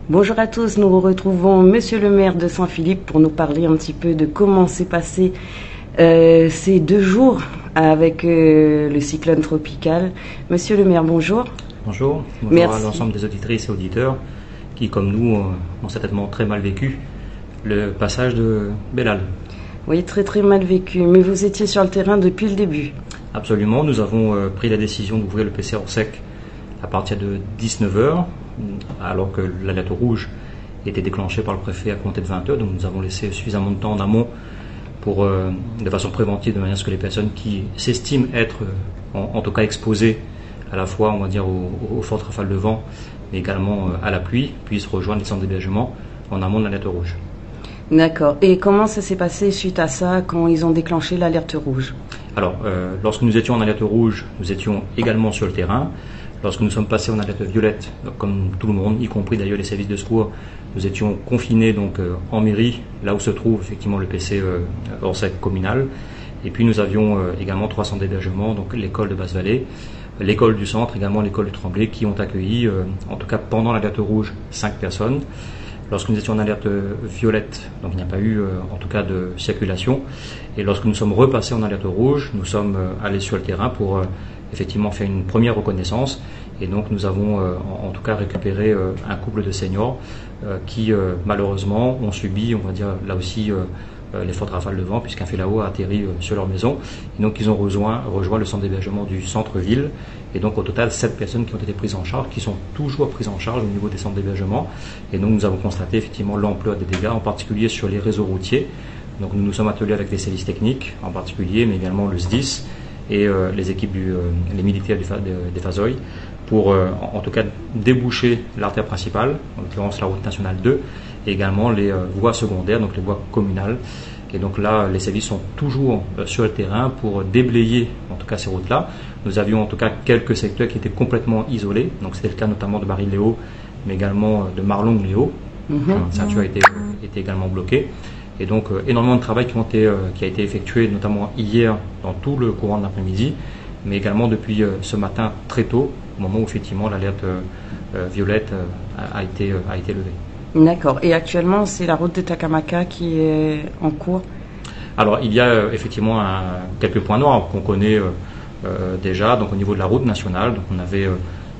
Bonjour à tous, nous retrouvons Monsieur le maire de Saint-Philippe pour nous parler un petit peu de comment s'est passé ces 2 jours avec le cyclone tropical. Monsieur le maire, bonjour. Bonjour, bonjour à l'ensemble des auditrices et auditeurs qui, comme nous, ont certainement très mal vécu le passage de Belal. Oui, très très mal vécu, mais vous étiez sur le terrain depuis le début. Absolument, nous avons pris la décision d'ouvrir le PC hors sec à partir de 19 h, alors que l'alerte rouge était déclenchée par le préfet à compter de 20 h, donc nous avons laissé suffisamment de temps en amont pour, de façon préventive, de manière à ce que les personnes qui s'estiment être en tout cas exposées à la fois, on va dire, aux fortes rafales de vent, mais également à la pluie, puissent rejoindre les centres d'hébergement en amont de l'alerte rouge. D'accord. Et comment ça s'est passé suite à ça quand ils ont déclenché l'alerte rouge? Alors, lorsque nous étions en alerte rouge, nous étions également sur le terrain. Lorsque nous sommes passés en alerte violette, comme tout le monde, y compris d'ailleurs les services de secours, nous étions confinés donc en mairie, là où se trouve effectivement le PC hors sec communal. Et puis nous avions également 3 centres d'hébergement, donc l'école de Basse-Vallée, l'école du centre, également l'école de Tremblay, qui ont accueilli, en tout cas pendant l'alerte rouge, 5 personnes. Lorsque nous étions en alerte violette, donc il n'y a pas eu en tout cas de circulation. Et lorsque nous sommes repassés en alerte rouge, nous sommes allés sur le terrain pour effectivement faire une première reconnaissance. Et donc nous avons en tout cas récupéré un couple de seniors qui malheureusement ont subi, on va dire là aussi, les fortes rafales de vent, puisqu'un FELAO a atterri sur leur maison. Et donc ils ont rejoint le centre d'hébergement du centre-ville. Et donc au total 7 personnes qui ont été prises en charge, qui sont toujours prises en charge au niveau des centres d'hébergement. Et donc nous avons constaté effectivement l'ampleur des dégâts, en particulier sur les réseaux routiers. Donc nous nous sommes attelés avec les services techniques en particulier, mais également le SDIS et les équipes les militaires des Fazoy pour en tout cas déboucher l'artère principale, en l'occurrence la route nationale 2, et également les voies secondaires, donc les voies communales. Et donc là, les services sont toujours sur le terrain pour déblayer en tout cas ces routes-là. Nous avions en tout cas quelques secteurs qui étaient complètement isolés, donc c'était le cas notamment de Baril-Léo, mais également de Marlong-Léo. Ceinture a été également bloquée. Et donc énormément de travail qui a été effectué, notamment hier dans tout le courant de l'après-midi, mais également depuis ce matin très tôt, au moment où effectivement l'alerte violette a été levée. D'accord. Et actuellement, c'est la route de Takamaka qui est en cours? Alors, il y a effectivement quelques points noirs qu'on connaît déjà. Donc, au niveau de la route nationale, donc on avait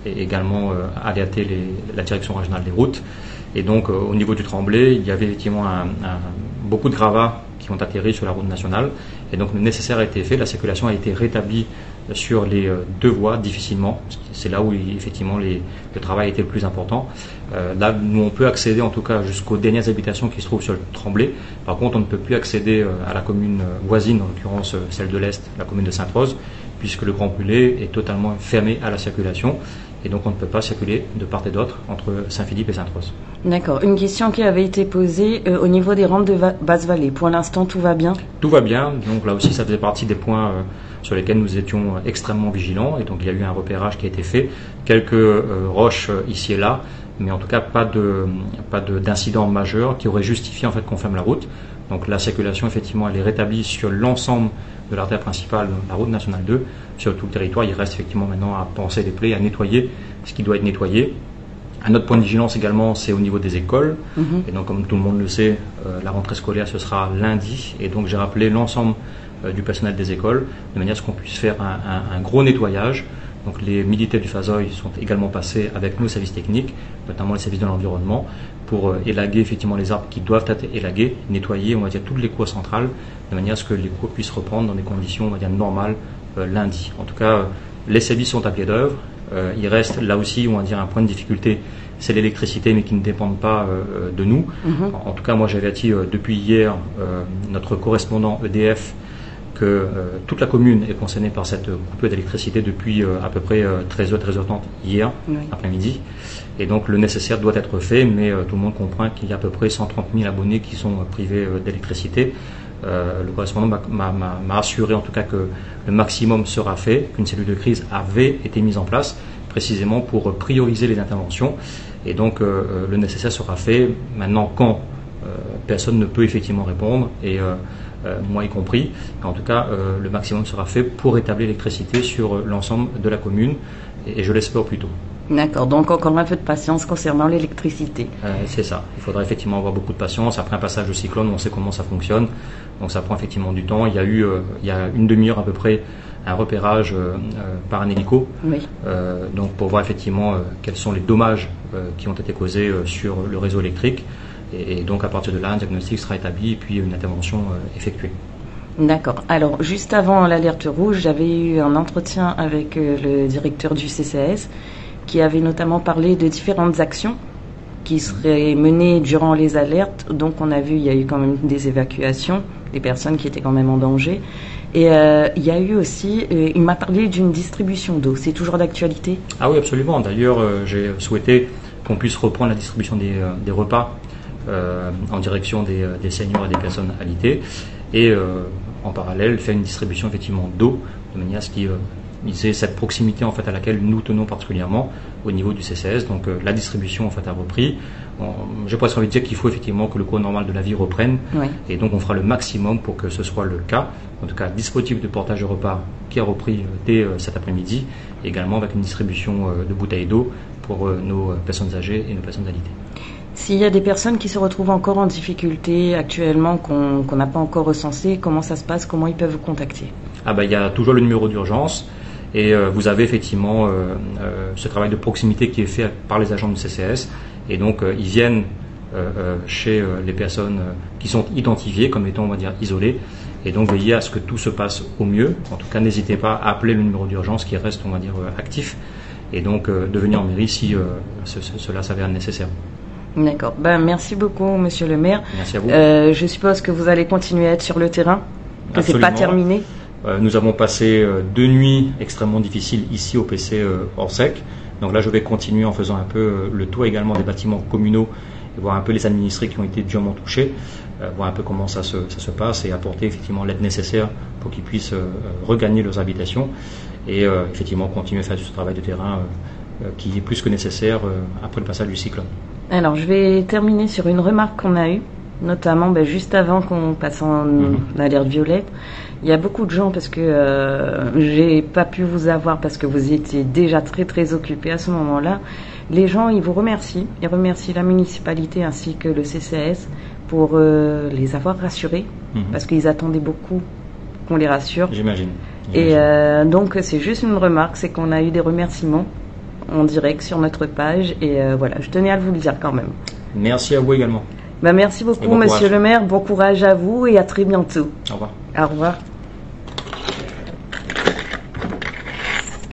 également alerté la direction régionale des routes. Et donc, au niveau du Tremblay, il y avait effectivement beaucoup de gravats qui ont atterri sur la route nationale. Et donc, le nécessaire a été fait. La circulation a été rétablie sur les 2 voies difficilement. C'est là où effectivement le travail a été le plus important. Là, nous, on peut accéder en tout cas jusqu'aux dernières habitations qui se trouvent sur le Tremblay. Par contre, on ne peut plus accéder à la commune voisine, en l'occurrence celle de l'Est, la commune de Sainte-Rose, puisque le Grand Brûlé est totalement fermé à la circulation. Et donc, on ne peut pas circuler de part et d'autre entre Saint-Philippe et Sainte-Rose. D'accord. Une question qui avait été posée au niveau des rampes de Basse-Vallée. Pour l'instant, tout va bien? Tout va bien. Donc là aussi, ça faisait partie des points sur lesquels nous étions extrêmement vigilants. Et donc, il y a eu un repérage qui a été fait. Quelques roches ici et là, mais en tout cas, pas d'incident majeur qui aurait justifié en fait qu'on ferme la route. Donc la circulation, effectivement, elle est rétablie sur l'ensemble de l'artère principale, la route nationale 2, sur tout le territoire. Il reste effectivement maintenant à panser les plaies, à nettoyer ce qui doit être nettoyé. Un autre point de vigilance également, c'est au niveau des écoles. Et donc, comme tout le monde le sait, la rentrée scolaire, ce sera lundi. Et donc, j'ai rappelé l'ensemble du personnel des écoles, de manière à ce qu'on puisse faire un gros nettoyage. Donc, les militaires du Fazoy sont également passés avec nos services techniques, notamment les services de l'environnement, pour élaguer effectivement les arbres qui doivent être élagués, nettoyer, on va dire, toutes les cours centrales, de manière à ce que les cours puissent reprendre dans des conditions, on va dire, normales lundi. En tout cas, les services sont à pied d'œuvre. Il reste là aussi, on va dire, un point de difficulté, c'est l'électricité, mais qui ne dépend pas de nous. En tout cas, moi, j'ai averti depuis hier notre correspondant EDF que toute la commune est concernée par cette coupure d'électricité depuis à peu près 13h, 13h30 hier après-midi. Et donc le nécessaire doit être fait, mais tout le monde comprend qu'il y a à peu près 130 000 abonnés qui sont privés d'électricité. Le correspondant m'a assuré en tout cas que le maximum sera fait, qu'une cellule de crise avait été mise en place précisément pour prioriser les interventions. Et donc le nécessaire sera fait. Maintenant, quand personne ne peut effectivement répondre, et moi y compris, en tout cas le maximum sera fait pour rétablir l'électricité sur l'ensemble de la commune, et je l'espère au plus tôt. D'accord, donc encore un peu de patience concernant l'électricité. C'est ça, il faudra effectivement avoir beaucoup de patience. Après un passage au cyclone, on sait comment ça fonctionne, donc ça prend effectivement du temps. Il y a une demi-heure à peu près un repérage par un hélico, Oui. donc pour voir effectivement quels sont les dommages qui ont été causés sur le réseau électrique. Et donc à partir de là, un diagnostic sera établi et puis une intervention effectuée. D'accord. Alors, juste avant l'alerte rouge, j'avais eu un entretien avec le directeur du CCAS qui avait notamment parlé de différentes actions qui seraient menées durant les alertes. Donc, on a vu, il y a eu quand même des évacuations, des personnes qui étaient quand même en danger. Et il y a eu aussi, il m'a parlé d'une distribution d'eau. C'est toujours d'actualité? Ah oui, absolument. D'ailleurs, j'ai souhaité qu'on puisse reprendre la distribution des repas en direction des seniors et des personnes alitées. Et en parallèle, faire une distribution effectivement d'eau, de manière à ce qu'il y ait cette proximité en fait à laquelle nous tenons particulièrement au niveau du CCS. Donc la distribution en fait a repris. J'ai presque envie de dire qu'il faut effectivement que le cours normal de la vie reprenne. Oui. Et donc on fera le maximum pour que ce soit le cas. En tout cas, dispositif de portage de repas qui a repris dès cet après-midi, également avec une distribution de bouteilles d'eau pour nos personnes âgées et nos personnes alitées. S'il y a des personnes qui se retrouvent encore en difficulté actuellement, qu'on n'a pas encore recensé, comment ça se passe? Comment ils peuvent vous contacter? Il y a toujours le numéro d'urgence et vous avez effectivement ce travail de proximité qui est fait par les agents du CCS. Et donc, ils viennent chez les personnes qui sont identifiées comme étant, on va dire, isolées. Et donc, veillez à ce que tout se passe au mieux. En tout cas, n'hésitez pas à appeler le numéro d'urgence qui reste, on va dire, actif. Et donc, de venir en mairie si cela s'avère nécessaire. D'accord. Merci beaucoup, monsieur le maire. Merci à vous. Je suppose que vous allez continuer à être sur le terrain, que c'est pas terminé. Nous avons passé 2 nuits extrêmement difficiles ici au PC Orsec. Donc là, je vais continuer en faisant un peu le tour également des bâtiments communaux et voir un peu les administrés qui ont été durement touchés, voir un peu comment ça se passe et apporter effectivement l'aide nécessaire pour qu'ils puissent regagner leurs habitations et effectivement continuer à faire ce travail de terrain qui est plus que nécessaire après le passage du cyclone. Alors, je vais terminer sur une remarque qu'on a eue, notamment juste avant qu'on passe en alerte violette. Il y a beaucoup de gens, parce que j'ai pas pu vous avoir parce que vous étiez déjà très très occupés à ce moment-là. Les gens, ils vous remercient. Ils remercient la municipalité ainsi que le CCAS pour les avoir rassurés, parce qu'ils attendaient beaucoup qu'on les rassure. J'imagine. Et donc, c'est juste une remarque, c'est qu'on a eu des remerciements en direct sur notre page et voilà, je tenais à vous le dire quand même. Merci à vous également. Merci beaucoup, monsieur le maire. Bon courage à vous et à très bientôt. Au revoir. Au revoir.